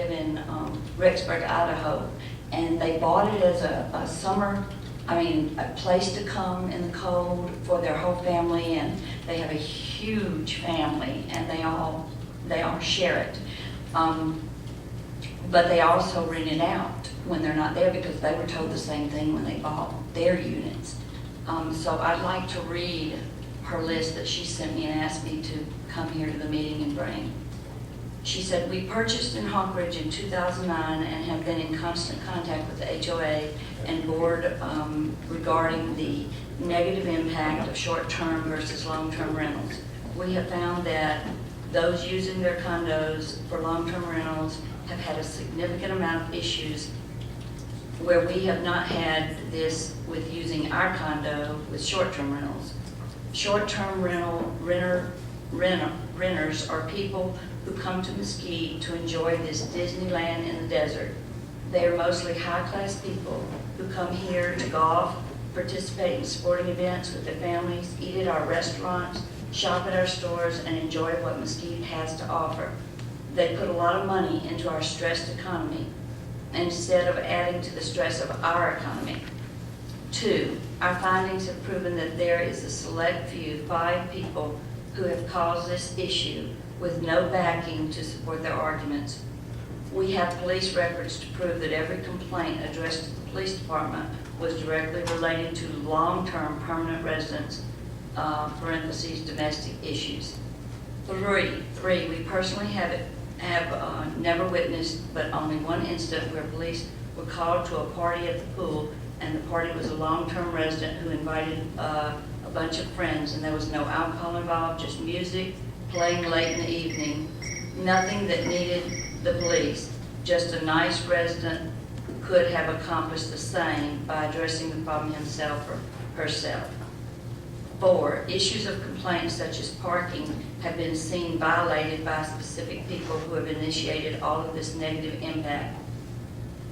live in Rexburg, Idaho, and they bought it as a summer, a place to come in the cold for their whole family, and they have a huge family, and they all share it. But they also rent it out when they're not there, because they were told the same thing when they bought their units. So I'd like to read her list that she sent me and asked me to come here to the meeting and bring. She said, we purchased in Hawk Ridge in 2009 and have been in constant contact with the HOA and board regarding the negative impact of short-term versus long-term rentals. We have found that those using their condos for long-term rentals have had a significant amount of issues where we have not had this with using our condo with short-term rentals. Short-term renters are people who come to Mesquite to enjoy this Disneyland in the desert. They are mostly high-class people who come here to golf, participate in sporting events with their families, eat at our restaurants, shop at our stores, and enjoy what Mesquite has to offer. They put a lot of money into our stressed economy instead of adding to the stress of our economy. 2, our findings have proven that there is a select few, 5 people, who have caused this issue with no backing to support their arguments. We have police records to prove that every complaint addressed to the police department was directly related to long-term permanent residents, parentheses, domestic issues. 3, we personally have never witnessed but only one incident where police were called to a party at the pool, and the party was a long-term resident who invited a bunch of friends, and there was no alcohol involved, just music playing late in the evening. Nothing that needed the police. Just a nice resident could have accomplished the same by addressing the problem himself or herself. 4, issues of complaints such as parking have been seen violated by specific people who have initiated all of this negative impact.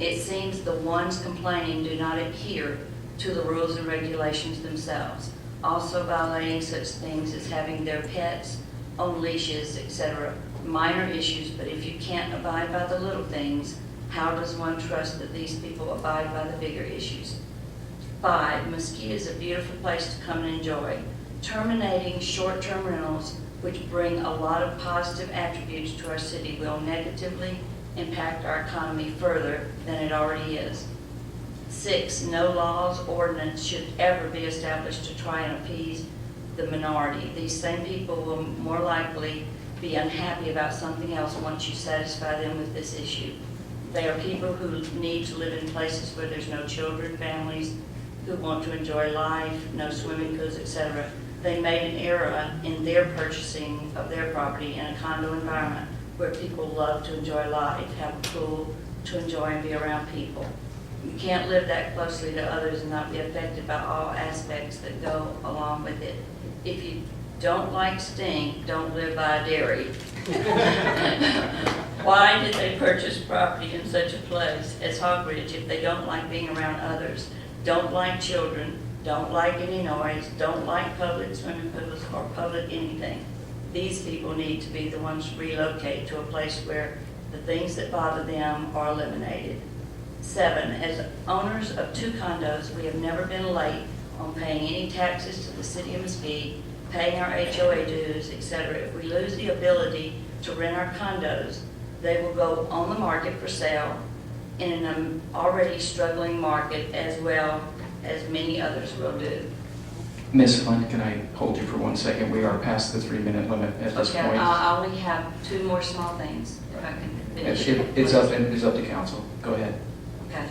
It seems the ones complaining do not adhere to the rules and regulations themselves, also violating such things as having their pets on leashes, etc. Minor issues, but if you can't abide by the little things, how does one trust that these people abide by the bigger issues? 5, Mesquite is a beautiful place to come and enjoy. Terminating short-term rentals, which bring a lot of positive attributes to our city, will negatively impact our economy further than it already is. 6, no laws, ordinance should ever be established to try and appease the minority. These same people will more likely be unhappy about something else once you satisfy them with this issue. They are people who need to live in places where there's no children, families who want to enjoy life, no swimming pools, etc. They made an error in their purchasing of their property in a condo environment where people love to enjoy life, have a pool to enjoy and be around people. You can't live that closely to others and not be affected by all aspects that go along with it. If you don't like stink, don't live by a dairy. Why did they purchase property in such a place as Hawk Ridge if they don't like being around others, don't like children, don't like any noise, don't like public swimming pools or public anything? These people need to be the ones to relocate to a place where the things that bother them are eliminated. 7, as owners of 2 condos, we have never been late on paying any taxes to the city of Mesquite, paying our HOA dues, etc. If we lose the ability to rent our condos, they will go on the market for sale in an already struggling market, as well as many others will do. Ms. Flynn, can I hold you for 1 second? We are past the 3-minute limit at this point. Okay, I only have 2 more small things, if I can finish. It's up to council. Go ahead. Okay.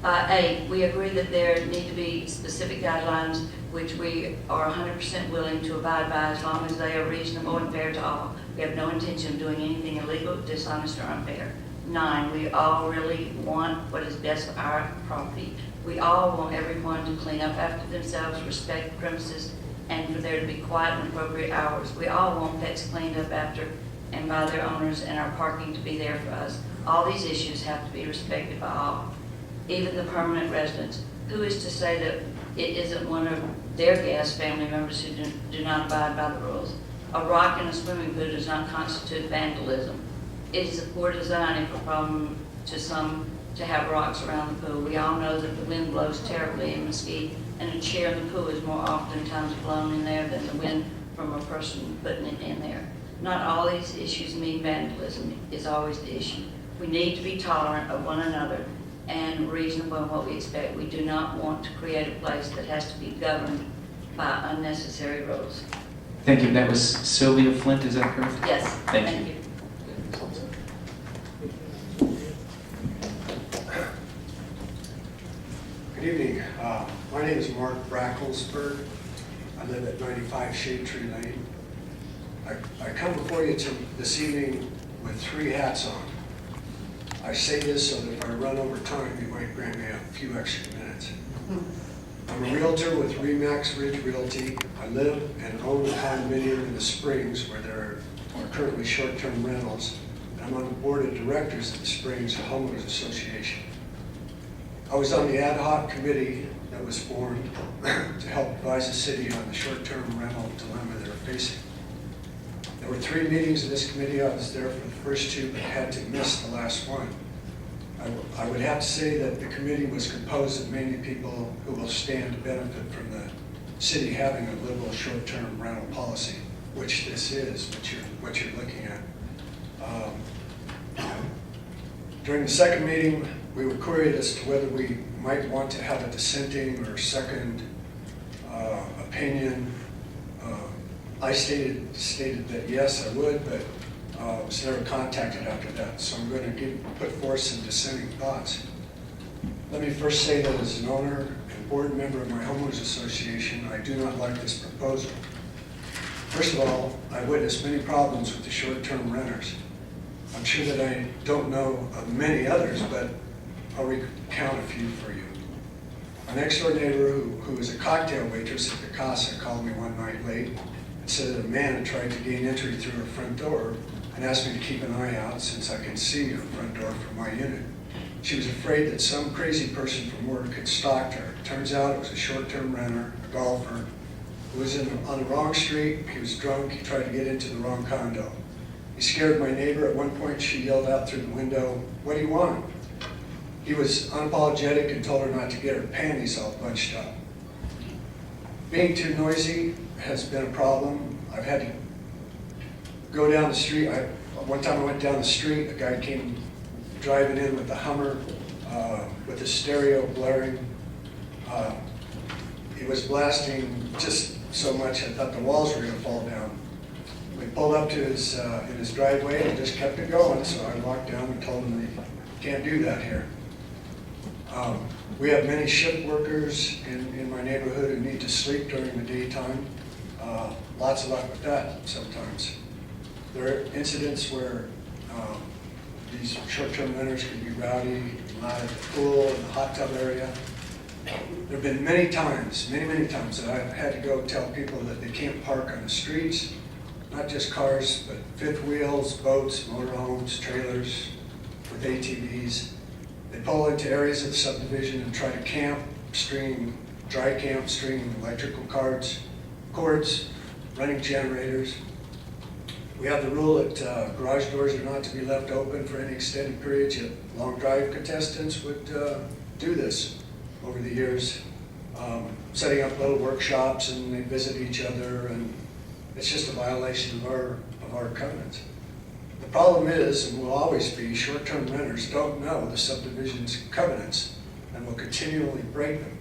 8, we agree that there need to be specific guidelines which we are 100% willing to abide by as long as they are reasonable and fair to all. We have no intention of doing anything illegal, dishonest, or unfair. 9, we all really want what is best for our property. We all want everyone to clean up after themselves, respect the premises, and for there to be quiet and appropriate hours. We all want pets cleaned up after and by their owners, and our parking to be there for us. All these issues have to be respected by all, even the permanent residents. Who is to say that it isn't one of their guests, family members who do not abide by the rules? A rock in a swimming pool does not constitute vandalism. It is a poor design if a problem to some to have rocks around the pool. We all know that the wind blows terribly in Mesquite, and a chair in the pool is more oftentimes blown in there than the wind from a person putting it in there. Not all these issues mean vandalism is always the issue. We need to be tolerant of one another and reasonable in what we expect. We do not want to create a place that has to be governed by unnecessary rules. Thank you. That was Sylvia Flint, is that correct? Yes, Thank you. Good evening. My name is Mark Bracklesberg. I live at 95 Shade Tree Lane. I come before you this evening with 3 hats on. I say this so that if I run over time, you might grant me a few extra minutes. I'm a realtor with Remax Ridge Realty. I live and own a condominium in the Springs where there are currently short-term rentals. And I'm on the board of directors of the Springs Homeowners Association. I was on the ad hoc committee that was formed to help advise the city on the short-term rental dilemma they're facing. There were 3 meetings of this committee. I was there for the first 2, but had to miss the last one. I would have to say that the committee was composed of mainly people who will stand to benefit from the city having a liberal short-term rental policy, which this is, what you're looking at. During the second meeting, we were queried as to whether we might want to have a dissenting or second opinion. I stated that yes, I would, but was never contacted after that. So I'm going to put forth some dissenting thoughts. Let me first say that as an owner and board member of my homeowners association, I do not like this proposal. First of all, I witnessed many problems with the short-term renters. I'm sure that I don't know of many others, but I'll recount a few for you. My next-door neighbor, who was a cocktail waitress at the Casa, called me one night late and said that a man had tried to gain entry through her front door and asked me to keep an eye out since I could see her front door from my unit. She was afraid that some crazy person from work had stalked her. Turns out it was a short-term renter, a golfer, who was on the wrong street. He was drunk. He tried to get into the wrong condo. He scared my neighbor. At one point, she yelled out through the window, "What do you want?" He was unapologetic and told her not to get her panties all bunched up. Being too noisy has been a problem. I've had to go down the street. One time I went down the street, a guy came driving in with a Hummer with the stereo blaring. He was blasting just so much I thought the walls were going to fall down. We pulled up to in his driveway and just kept it going, so I walked down and told him that you can't do that here. We have many shift workers in my neighborhood who need to sleep during the daytime. Lots of luck with that sometimes. There are incidents where these short-term renters can be rowdy, loud at the pool, in the hot tub area. There have been many times that I've had to go tell people that they can't park on the streets, not just cars, but fifth wheels, boats, motorhomes, trailers with ATVs. They pull into areas of the subdivision and try to camp, dry camp, string electrical cords, running generators. We have the rule that garage doors are not to be left open for any extended periods, yet long drive contestants would do this over the years, setting up little workshops, and they visit each other, and it's just a violation of our covenants. The problem is, and will always be, short-term renters don't know the subdivision's covenants and will continually break them.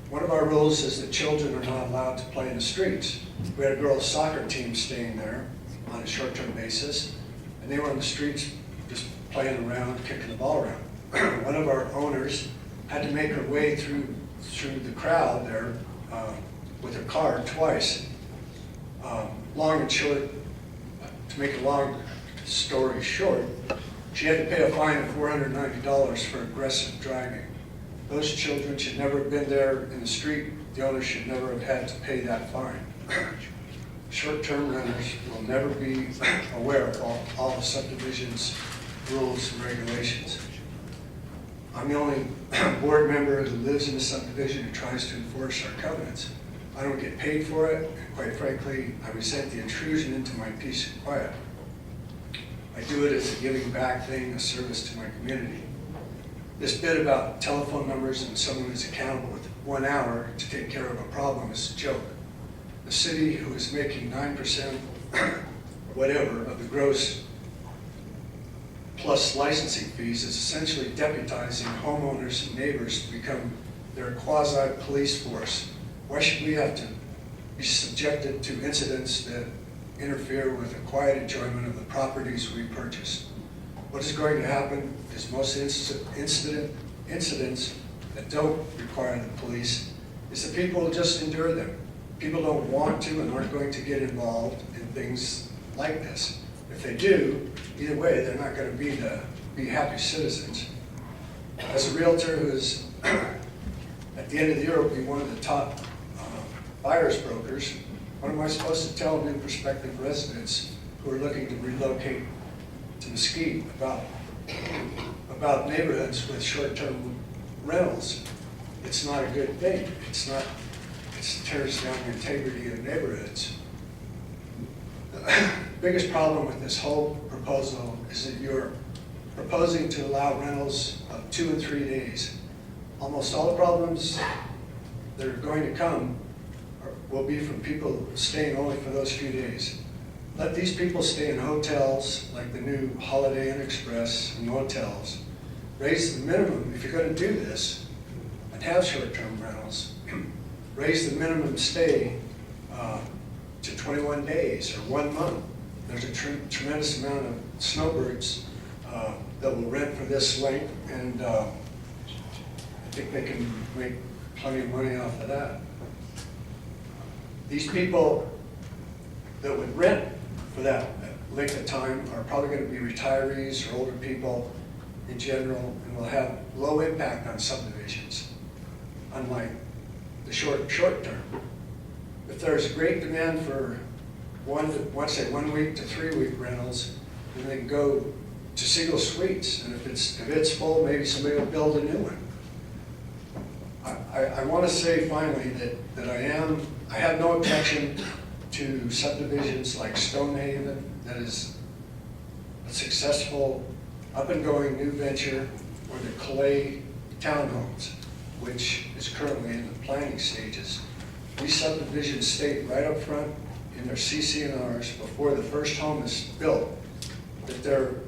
One of our rules is that children are not allowed to play in the streets. We had a girls' soccer team staying there on a short-term basis, and they were on the streets just playing around, kicking the ball around. One of our owners had to make her way through the crowd there with her car twice. Long and short, to make a long story short, she had to pay a fine of $490 for aggressive driving. Those children should never have been there in the street. The owner should never have had to pay that fine. Short-term renters will never be aware of all the subdivision's rules and regulations. I'm the only board member who lives in the subdivision who tries to enforce our covenants. I don't get paid for it, and quite frankly, I resent the intrusion into my peace and quiet. I do it as a giving back thing, a service to my community. This bit about telephone numbers and someone who's accountable with 1 hour to take care of a problem is a joke. The city, who is making 9% whatever of the gross plus licensing fees, is essentially deputizing homeowners and neighbors to become their quasi-police force. Why should we have to be subjected to incidents that interfere with the quiet enjoyment of the properties we purchase? What is going to happen is most incidents that don't require the police is that people will just endure them. People don't want to and aren't going to get involved in things like this. If they do, either way, they're not going to be happy citizens. As a realtor who is, at the end of the year, will be one of the top buyer's brokers, what am I supposed to tell new prospective residents who are looking to relocate to Mesquite about neighborhoods with short-term rentals? It's not a good thing. It tears down the integrity of neighborhoods. The biggest problem with this whole proposal is that you're proposing to allow rentals of 2 and 3 days. Almost all the problems that are going to come will be from people staying only for those few days. Let these people stay in hotels like the new Holiday Inn Express and motels. Raise the minimum, if you're going to do this and have short-term rentals, raise the minimum stay to 21 days or 1 month. There's a tremendous amount of snowbirds that will rent for this length, and I think they can make plenty of money off of that. These people that would rent for that length of time are probably going to be retirees or older people in general, and will have low impact on subdivisions, unlike the short term. If there's great demand for 1 week to 3 week rentals, then they can go to single suites, and if it's full, maybe somebody will build a new one. I want to say finally that I have no objection to subdivisions like Stonehaven, that is a successful up and going new venture, or the Clay Townhomes, which is currently in the planning stages. These subdivisions state right up front in their CC&Rs before the first home is built that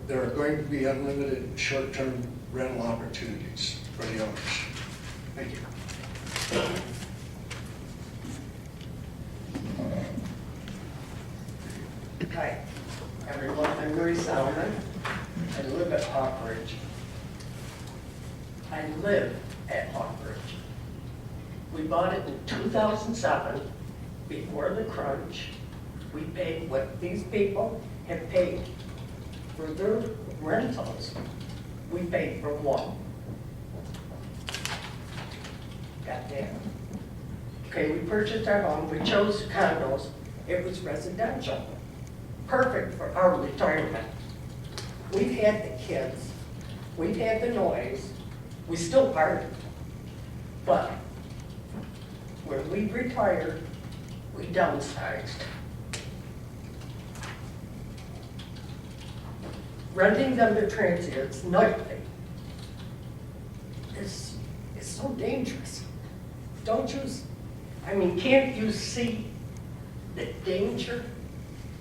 there are going to be unlimited short-term rental opportunities for the owners. Thank you. Hi, everyone. I'm Mary Solomon. I live at Hawk Ridge. I live at Hawk Ridge. We bought it in 2007, before the crunch. We paid what these people have paid for their rentals. We paid for one. Goddamn. Okay, we purchased our home. We chose condos. It was residential. Perfect for our retirement. We've had the kids. We've had the noise. We still party. But when we retired, we downsized. Renting them to transients nightly is so dangerous. Don't you, can't you see the danger?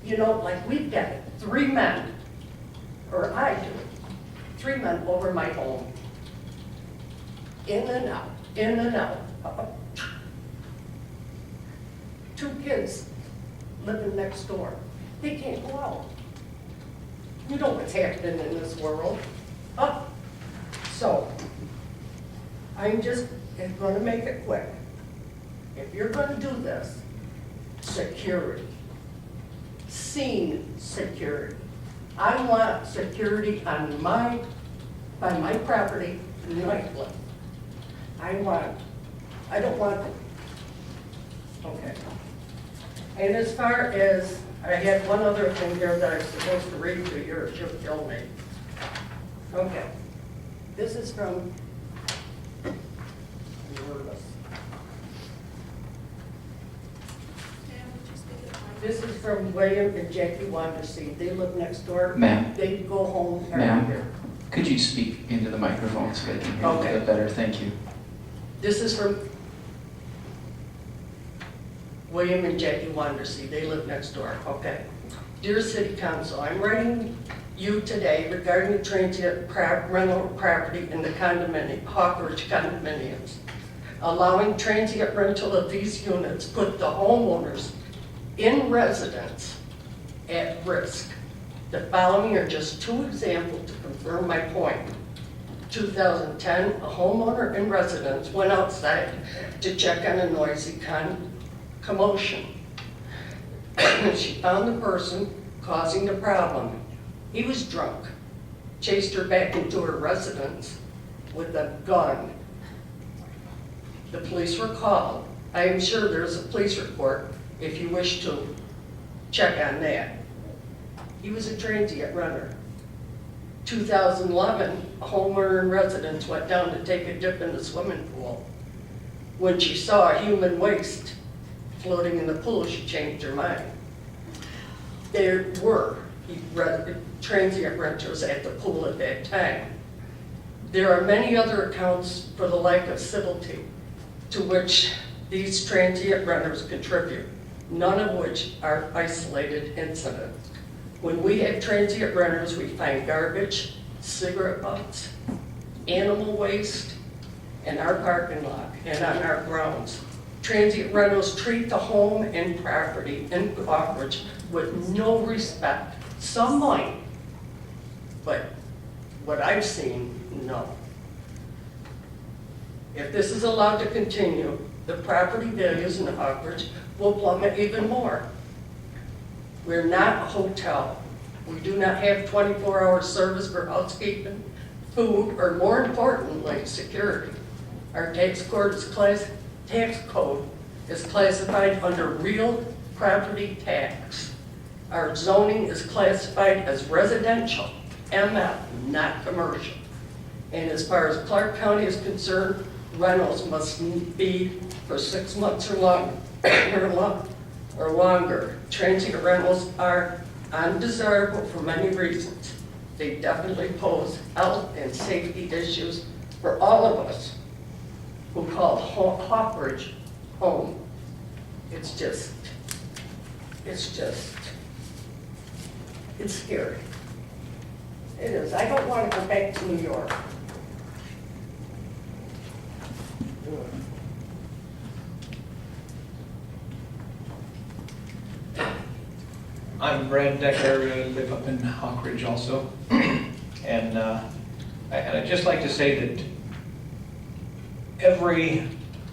You know, like we've got 3 men, or I do, 3 men over my home. In and out, in and out. 2 kids living next door. They can't go out. You know what's happening in this world. So, I'm just going to make it quick. If you're going to do this, security. Scene security. I want security by my property nightly. I don't want, okay. And as far as, I had one other thing there that I was supposed to read to you, or she'll kill me. Okay. This is from, I'm nervous. Dan, would you speak at the This is from William and Jackie Wandersee. They live next door. Ma'am. They go home every Ma'am. year. Could you speak into the microphone so they can hear you a Okay. bit better? Thank you. This is from William and Jackie Wandersee. They live next door, okay? Dear City Council, I'm writing you today regarding the transient rental property in the condominium, Hawkridge condominiums. Allowing transient rental of these units put the homeowners in residence at risk. The following are just two examples to confirm my point. 2010, a homeowner in residence went outside to check on a noisy commotion. She found the person causing the problem. He was drunk, chased her back into her residence with a gun. The police were called. I am sure there's a police report if you wish to check on that. He was a transient renter. 2011, a homeowner in residence went down to take a dip in the swimming pool. When she saw human waste floating in the pool, she changed her mind. There were transient renters at the pool at that time. There are many other accounts for the lack of civility to which these transient renters contribute, none of which are isolated incidents. When we have transient renters, we find garbage, cigarette butts, animal waste in our parking lot and on our grounds. Transient renters treat the home and property in Hawkridge with no respect. Some might, but what I've seen, no. If this is allowed to continue, the property values in Hawkridge will plummet even more. We're not a hotel. We do not have 24-hour service for housekeeping, food, or more importantly, security. Our tax code is classified under real property tax. Our zoning is classified as residential, MF, not commercial. And as far as Clark County is concerned, rentals must be for 6 months or longer. Transient rentals are undesirable for many reasons. They definitely pose health and safety issues for all of us who call Hawkridge home. It's scary. It is. I don't want to go back to New York. I'm Brad Decker, live up in Hawkridge also. And I'd just like to say that every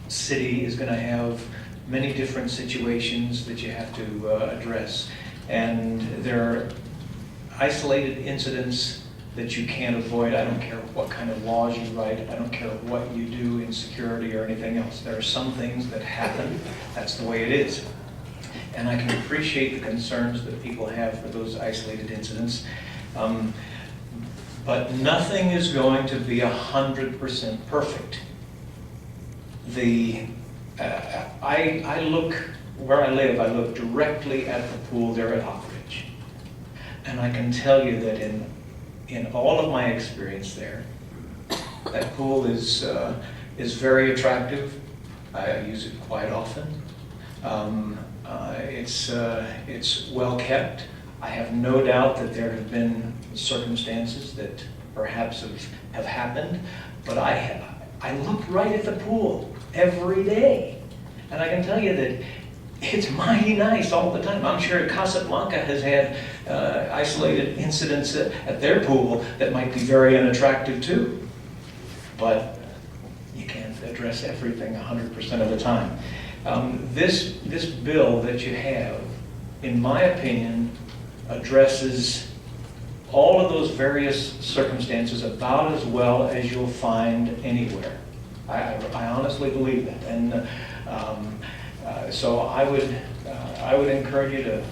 city is going to have many different situations that you have to address. And there are isolated incidents that you can't avoid. I don't care what kind of laws you write. I don't care what you do in security or anything else. There are some things that happen. That's the way it is. And I can appreciate the concerns that people have for those isolated incidents. But nothing is going to be 100% perfect. I look, where I live, I look directly at the pool there at Hawkridge. And I can tell you that in all of my experience there, that pool is very attractive. I use it quite often. It's well kept. I have no doubt that there have been circumstances that perhaps have happened, but I look right at the pool every day, and I can tell you that it's mighty nice all the time. I'm sure Casablanca has had isolated incidents at their pool that might be very unattractive too, but you can't address everything 100% of the time. This bill that you have, in my opinion, addresses all of those various circumstances about as well as you'll find anywhere. I honestly believe that, and so I would encourage you to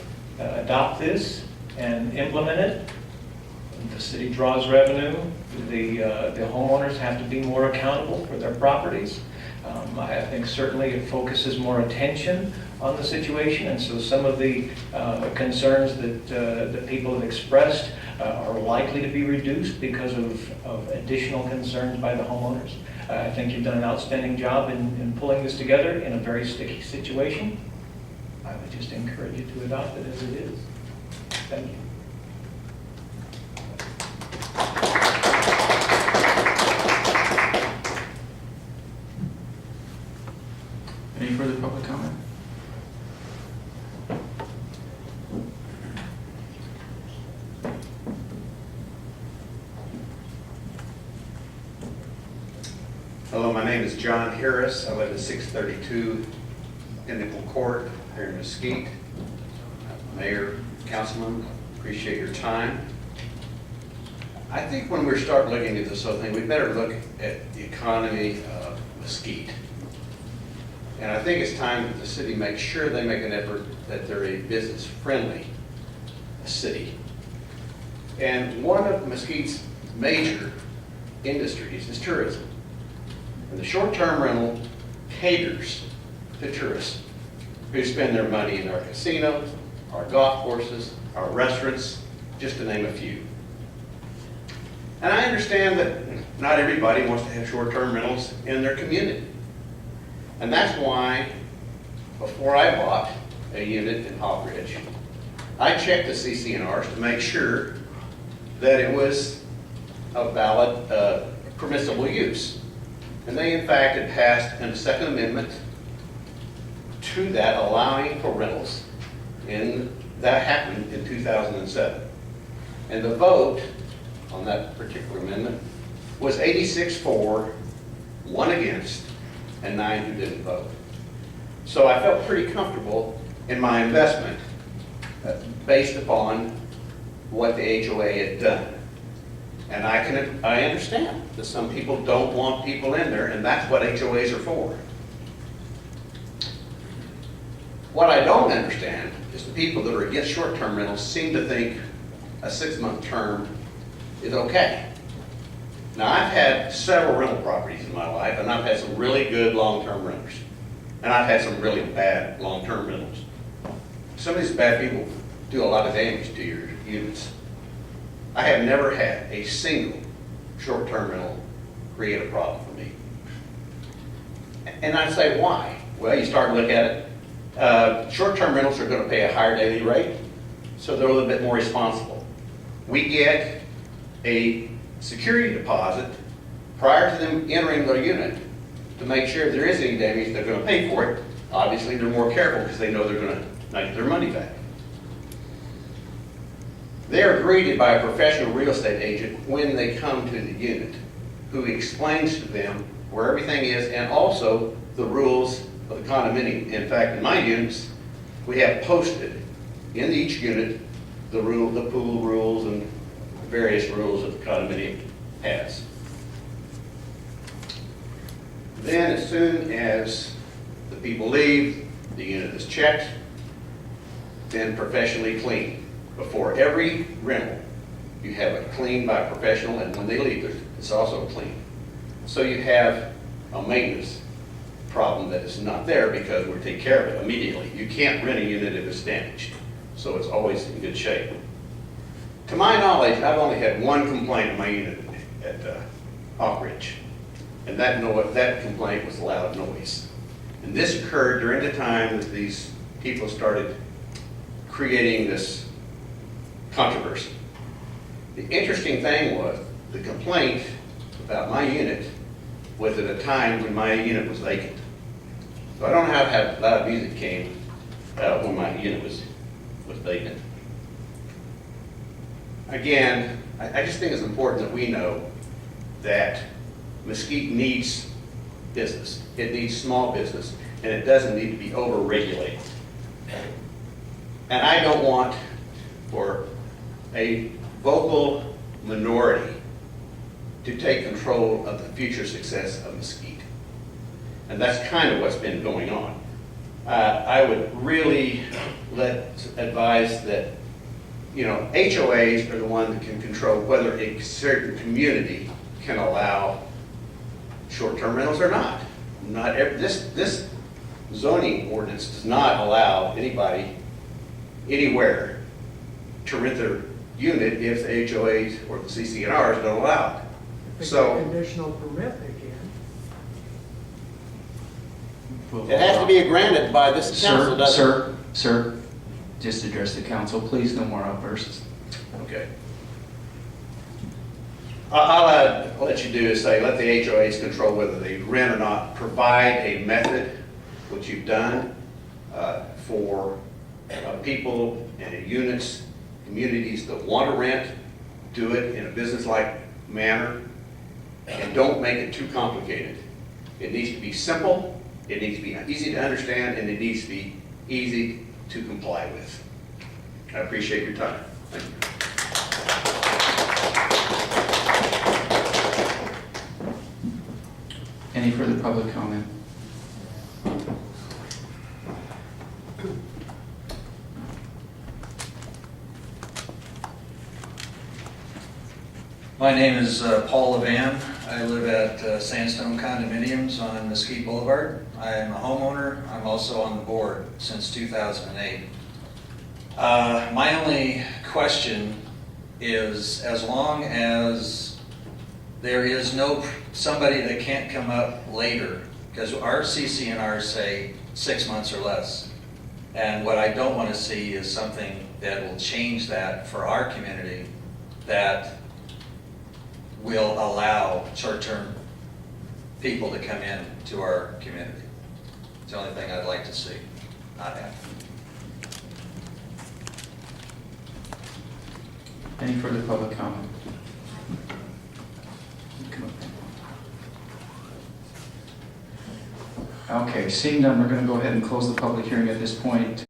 adopt this and implement it. The city draws revenue. The homeowners have to be more accountable for their properties. I think certainly it focuses more attention on the situation, and so some of the concerns that people have expressed are likely to be reduced because of additional concerns by the homeowners. I think you've done an outstanding job in pulling this together in a very sticky situation. I would just encourage you to adopt it as it is. Thank you. Any further public comment? Hello, my name is John Harris. I live at 632 Pinnacle Court here in Mesquite. Mayor, councilman, appreciate your time. I think when we start looking at this whole thing, we better look at the economy of Mesquite. And I think it's time that the city makes sure they make an effort that they're a business-friendly city. And one of Mesquite's major industries is tourism. And the short-term rental caters to tourists who spend their money in our casinos, our golf courses, our restaurants, just to name a few. And I understand that not everybody wants to have short-term rentals in their community. And that's why, before I bought a unit in Hawk Ridge, I checked the CCNRs to make sure that it was a valid, permissible use. And they, in fact, had passed a Second Amendment to that, allowing for rentals. And that happened in 2007. And the vote on that particular amendment was 86 for, 1 against, and 9 who didn't vote. So I felt pretty comfortable in my investment based upon what the HOA had done. And I understand that some people don't want people in there, and that's what HOAs are for. What I don't understand is the people that are against short-term rentals seem to think a 6-month term is okay. Now, I've had several rental properties in my life, and I've had some really good long-term renters. And I've had some really bad long-term rentals. Some of these bad people do a lot of damage to your units. I have never had a single short-term rental create a problem for me. And I say, why? Well, you start to look at it. Short-term rentals are going to pay a higher daily rate, so they're a little bit more responsible. We get a security deposit prior to them entering their unit to make sure if there is any damage, they're going to pay for it. Obviously, they're more careful because they know they're going to not get their money back. They are greeted by a professional real estate agent when they come to the unit, who explains to them where everything is and also the rules of the condominium. In fact, in my units, we have posted in each unit the pool rules and various rules that the condominium has. Then, as soon as the people leave, the unit is checked, then professionally cleaned. Before every rental, you have it cleaned by a professional, and when they leave, it's also cleaned. So you have a maintenance problem that is not there because we take care of it immediately. You can't rent a unit if it's damaged, so it's always in good shape. To my knowledge, I've only had one complaint in my unit at Hawk Ridge, and that complaint was loud noise. And this occurred during the time that these people started creating this controversy. The interesting thing was the complaint about my unit was at a time when my unit was vacant. So I don't know how loud music came when my unit was vacant. Again, I just think it's important that we know that Mesquite needs business. It needs small business, and it doesn't need to be over-regulated. And I don't want for a vocal minority to take control of the future success of Mesquite. And that's kind of what's been going on. I would really advise that, HOAs are the one that can control whether a certain community can allow short-term rentals or not. Not every, this zoning ordinance does not allow anybody, anywhere, to rent their unit if the HOAs or the CCNRs don't allow it. If it's a So, conditional permit, they can. It has to be granted by this council, Sir, doesn't it? sir, just address the council, please, no more outbursts. okay. I'll let you do is say, let the HOAs control whether they rent or not. Provide a method, which you've done, for people and units, communities that want to rent, do it in a business-like manner, and don't make it too complicated. It needs to be simple, it needs to be easy to understand, and it needs to be easy to comply with. I appreciate your time. Thank you. Any further public comment? My name is Paul Levan. I live at Sandstone Condominiums on Mesquite Boulevard. I am a homeowner. I'm also on the board since 2008. My only question is, as long as there is somebody that can't come up later, because our CCNRs say 6 months or less. And what I don't want to see is something that will change that for our community, that will allow short-term people to come in to our community. It's the only thing I'd like to see not happen. Any further public comment? Okay, seeing none, we're going to go ahead and close the public hearing at this point.